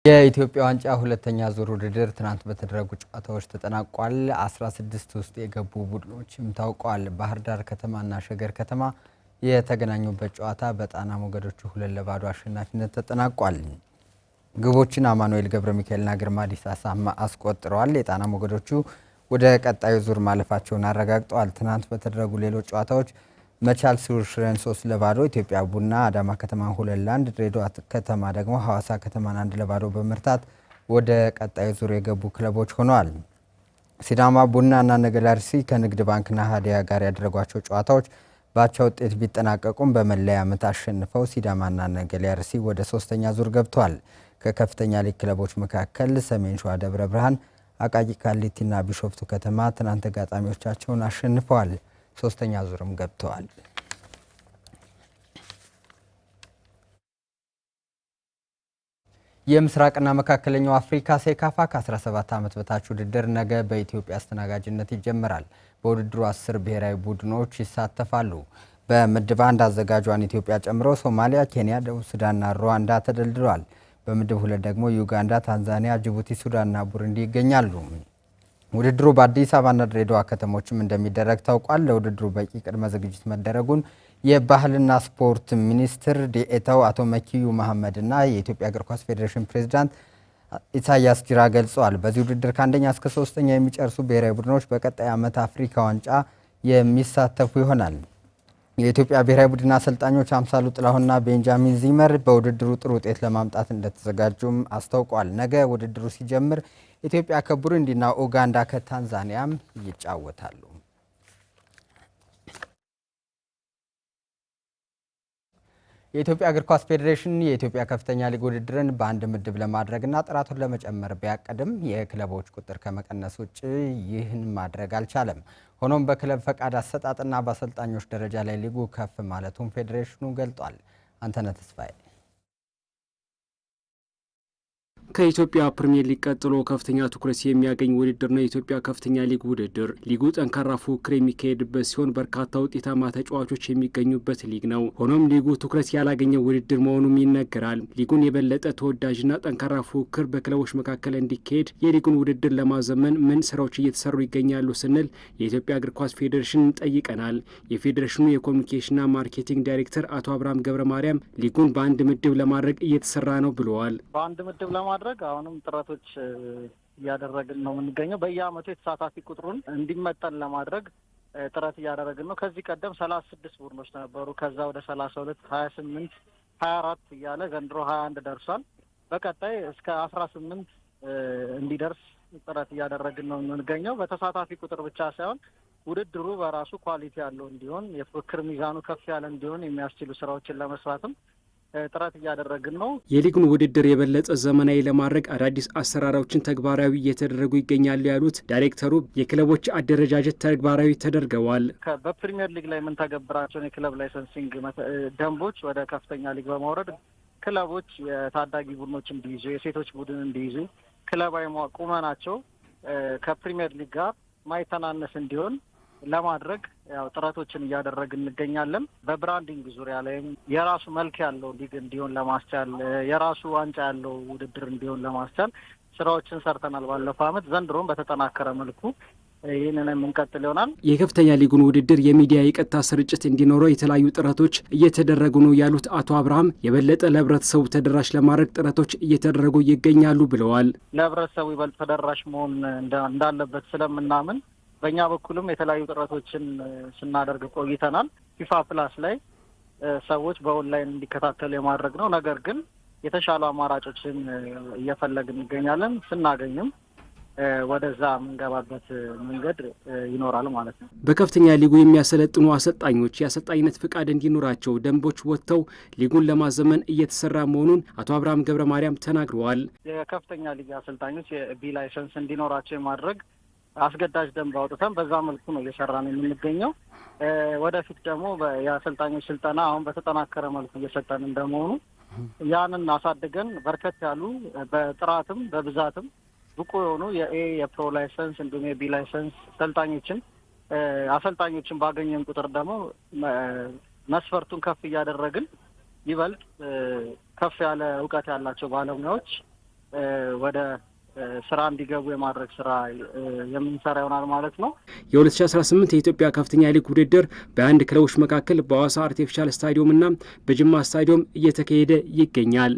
የኢትዮጵያ ዋንጫ ሁለተኛ ዙር ውድድር ትናንት በተደረጉ ጨዋታዎች ተጠናቋል። 16 ውስጥ የገቡ ቡድኖችም ታውቀዋል። ባህር ዳር ከተማና ሸገር ከተማ የተገናኙበት ጨዋታ በጣና ሞገዶቹ 2-0 አሸናፊነት ተጠናቋል። ግቦችን አማኑኤል ገብረ ሚካኤልና ግርማ ዲሳሳ አስቆጥረዋል። የጣና ሞገዶቹ ወደ ቀጣዩ ዙር ማለፋቸውን አረጋግጠዋል። ትናንት በተደረጉ ሌሎች ጨዋታዎች መቻል ሱርሽረን 3-0፣ ኢትዮጵያ ቡና አዳማ ከተማን 2-1፣ ድሬዳዋ ከተማ ደግሞ ሐዋሳ ከተማን 1-0 በመርታት ወደ ቀጣዩ ዙር የገቡ ክለቦች ሆነዋል። ሲዳማ ቡናና ነገሌ አርሲ ከንግድ ባንክና ሀዲያ ጋር ያደረጓቸው ጨዋታዎች በአቻ ውጤት ቢጠናቀቁም በመለያ ምት አሸንፈው ሲዳማና ነገሌ አርሲ ወደ ሶስተኛ ዙር ገብተዋል። ከከፍተኛ ሊግ ክለቦች መካከል ሰሜን ሸዋ ደብረ ብርሃን፣ አቃቂ ቃሊቲና ቢሾፍቱ ከተማ ትናንት ተጋጣሚዎቻቸውን አሸንፈዋል። ሶስተኛ ዙርም ገብተዋል። የምስራቅና መካከለኛው አፍሪካ ሴካፋ ከ17 ዓመት በታች ውድድር ነገ በኢትዮጵያ አስተናጋጅነት ይጀምራል። በውድድሩ 10 ብሔራዊ ቡድኖች ይሳተፋሉ። በምድብ 1 አዘጋጇን ኢትዮጵያ ጨምሮ ሶማሊያ፣ ኬንያ፣ ደቡብ ሱዳንና ሩዋንዳ ተደልድለዋል። በምድብ 2 ደግሞ ዩጋንዳ፣ ታንዛኒያ፣ ጅቡቲ፣ ሱዳንና ቡሩንዲ ይገኛሉ። ውድድሩ በአዲስ አበባና ድሬዳዋ ከተሞችም እንደሚደረግ ታውቋል። ለውድድሩ በቂ ቅድመ ዝግጅት መደረጉን የባህልና ስፖርት ሚኒስትር ዴኤታው አቶ መኪዩ መሐመድና የኢትዮጵያ እግር ኳስ ፌዴሬሽን ፕሬዝዳንት ኢሳያስ ጅራ ገልጸዋል። በዚህ ውድድር ከአንደኛ እስከ ሶስተኛ የሚጨርሱ ብሔራዊ ቡድኖች በቀጣይ ዓመት አፍሪካ ዋንጫ የሚሳተፉ ይሆናል። የኢትዮጵያ ብሔራዊ ቡድን አሰልጣኞች አምሳሉ ጥላሁንና ቤንጃሚን ዚመር በውድድሩ ጥሩ ውጤት ለማምጣት እንደተዘጋጁም አስታውቀዋል። ነገ ውድድሩ ሲጀምር ኢትዮጵያ ከቡሩንዲና ኡጋንዳ ከታንዛኒያም ይጫወታሉ። የኢትዮጵያ እግር ኳስ ፌዴሬሽን የኢትዮጵያ ከፍተኛ ሊግ ውድድርን በአንድ ምድብ ለማድረግና ጥራቱን ለመጨመር ቢያቅድም የክለቦች ቁጥር ከመቀነስ ውጭ ይህን ማድረግ አልቻለም። ሆኖም በክለብ ፈቃድ አሰጣጥና በአሰልጣኞች ደረጃ ላይ ሊጉ ከፍ ማለቱን ፌዴሬሽኑ ገልጧል። አንተነህ ተስፋዬ ከኢትዮጵያ ፕሪሚየር ሊግ ቀጥሎ ከፍተኛ ትኩረት የሚያገኝ ውድድር ነው የኢትዮጵያ ከፍተኛ ሊግ ውድድር። ሊጉ ጠንካራ ፉክክር የሚካሄድበት ሲሆን በርካታ ውጤታማ ተጫዋቾች የሚገኙበት ሊግ ነው። ሆኖም ሊጉ ትኩረት ያላገኘ ውድድር መሆኑም ይነገራል። ሊጉን የበለጠ ተወዳጅና ጠንካራ ፉክክር በክለቦች መካከል እንዲካሄድ የሊጉን ውድድር ለማዘመን ምን ስራዎች እየተሰሩ ይገኛሉ ስንል የኢትዮጵያ እግር ኳስ ፌዴሬሽን ጠይቀናል። የፌዴሬሽኑ የኮሚኒኬሽንና ማርኬቲንግ ዳይሬክተር አቶ አብርሃም ገብረ ማርያም ሊጉን በአንድ ምድብ ለማድረግ እየተሰራ ነው ብለዋል። በአንድ ምድብ ለማድረግ አሁንም ጥረቶች እያደረግን ነው የምንገኘው። በየአመቱ የተሳታፊ ቁጥሩን እንዲመጠን ለማድረግ ጥረት እያደረግን ነው። ከዚህ ቀደም 36 ቡድኖች ነበሩ። ከዛ ወደ 32፣ 28፣ 24 እያለ ዘንድሮ 21 ደርሷል። በቀጣይ እስከ 18 እንዲደርስ ጥረት እያደረግን ነው የምንገኘው። በተሳታፊ ቁጥር ብቻ ሳይሆን ውድድሩ በራሱ ኳሊቲ ያለው እንዲሆን፣ የፉክክር ሚዛኑ ከፍ ያለ እንዲሆን የሚያስችሉ ስራዎችን ለመስራትም ጥረት እያደረግን ነው። የሊጉን ውድድር የበለጠ ዘመናዊ ለማድረግ አዳዲስ አሰራሮችን ተግባራዊ እየተደረጉ ይገኛሉ ያሉት ዳይሬክተሩ የክለቦች አደረጃጀት ተግባራዊ ተደርገዋል። በፕሪሚየር ሊግ ላይ የምንተገብራቸውን የክለብ ላይሰንሲንግ ደንቦች ወደ ከፍተኛ ሊግ በማውረድ ክለቦች የታዳጊ ቡድኖች እንዲይዙ፣ የሴቶች ቡድን እንዲይዙ፣ ክለባዊ ቁመናቸው ከፕሪሚየር ሊግ ጋር ማይተናነስ እንዲሆን ለማድረግ ያው ጥረቶችን እያደረግን እንገኛለን። በብራንዲንግ ዙሪያ ላይም የራሱ መልክ ያለው ሊግ እንዲሆን ለማስቻል፣ የራሱ ዋንጫ ያለው ውድድር እንዲሆን ለማስቻል ስራዎችን ሰርተናል ባለፈው አመት። ዘንድሮም በተጠናከረ መልኩ ይህንን የምንቀጥል ይሆናል። የከፍተኛ ሊጉን ውድድር የሚዲያ የቀጥታ ስርጭት እንዲኖረው የተለያዩ ጥረቶች እየተደረጉ ነው ያሉት አቶ አብርሃም የበለጠ ለህብረተሰቡ ተደራሽ ለማድረግ ጥረቶች እየተደረጉ ይገኛሉ ብለዋል። ለህብረተሰቡ ይበልጥ ተደራሽ መሆን እንዳለበት ስለምናምን በእኛ በኩልም የተለያዩ ጥረቶችን ስናደርግ ቆይተናል። ፊፋ ፕላስ ላይ ሰዎች በኦንላይን እንዲከታተሉ የማድረግ ነው። ነገር ግን የተሻሉ አማራጮችን እየፈለግን እንገኛለን። ስናገኝም ወደዛ የምንገባበት መንገድ ይኖራል ማለት ነው። በከፍተኛ ሊጉ የሚያሰለጥኑ አሰልጣኞች የአሰልጣኝነት ፍቃድ እንዲኖራቸው ደንቦች ወጥተው ሊጉን ለማዘመን እየተሰራ መሆኑን አቶ አብርሃም ገብረ ማርያም ተናግረዋል። የከፍተኛ ሊግ አሰልጣኞች የቢ ላይሰንስ እንዲኖራቸው የማድረግ አስገዳጅ ደንብ አውጥተን በዛ መልኩ ነው እየሰራን የምንገኘው። ወደፊት ደግሞ የአሰልጣኞች ስልጠና አሁን በተጠናከረ መልኩ እየሰጠን እንደመሆኑ ያንን አሳድገን በርከት ያሉ በጥራትም በብዛትም ብቁ የሆኑ የፕሮ ላይሰንስ እንዲሁም የቢ ላይሰንስ አሰልጣኞችን ባገኘን ቁጥር ደግሞ መስፈርቱን ከፍ እያደረግን ይበልጥ ከፍ ያለ እውቀት ያላቸው ባለሙያዎች ወደ ስራ እንዲገቡ የማድረግ ስራ የምንሰራ ይሆናል ማለት ነው። የ2018 የኢትዮጵያ ከፍተኛ ሊግ ውድድር በ21 ክለቦች መካከል በሐዋሳ አርቲፊሻል ስታዲየም እና በጅማ ስታዲየም እየተካሄደ ይገኛል።